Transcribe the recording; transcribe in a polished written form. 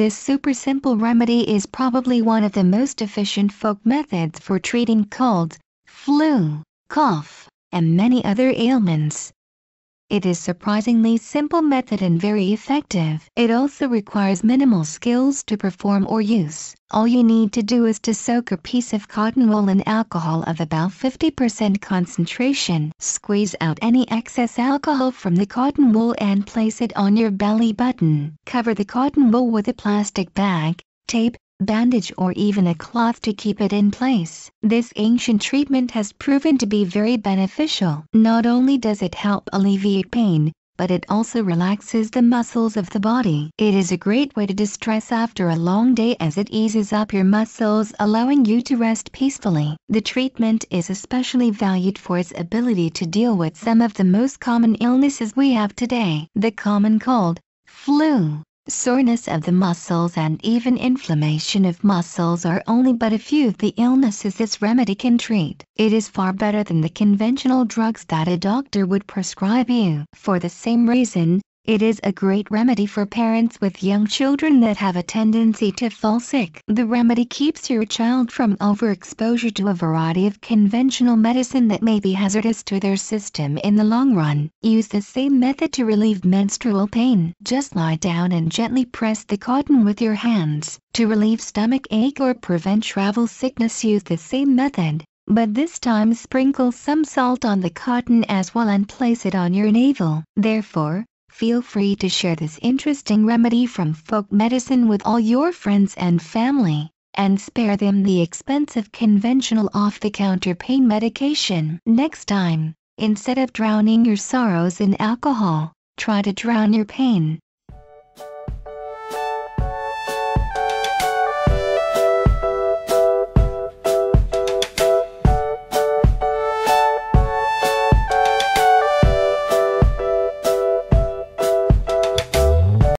This super simple remedy is probably one of the most efficient folk methods for treating colds, flu, cough, and many other ailments. It is surprisingly simple method and very effective. It also requires minimal skills to perform or use. All you need to do is to soak a piece of cotton wool in alcohol of about 50% concentration. Squeeze out any excess alcohol from the cotton wool and place it on your belly button. Cover the cotton wool with a plastic bag, tape, bandage or even a cloth to keep it in place. This ancient treatment has proven to be very beneficial. Not only does it help alleviate pain, but it also relaxes the muscles of the body. It is a great way to distress after a long day as it eases up your muscles, allowing you to rest peacefully. The treatment is especially valued for its ability to deal with some of the most common illnesses we have today. The common cold, flu, soreness of the muscles and even inflammation of muscles are only but a few of the illnesses this remedy can treat. It is far better than the conventional drugs that a doctor would prescribe you. For the same reason, it is a great remedy for parents with young children that have a tendency to fall sick. The remedy keeps your child from overexposure to a variety of conventional medicine that may be hazardous to their system in the long run. Use the same method to relieve menstrual pain. Just lie down and gently press the cotton with your hands. To relieve stomach ache or prevent travel sickness, use the same method, but this time sprinkle some salt on the cotton as well and place it on your navel. Therefore, feel free to share this interesting remedy from folk medicine with all your friends and family, and spare them the expense of conventional off-the-counter pain medication. Next time, instead of drowning your sorrows in alcohol, try to drown your pain.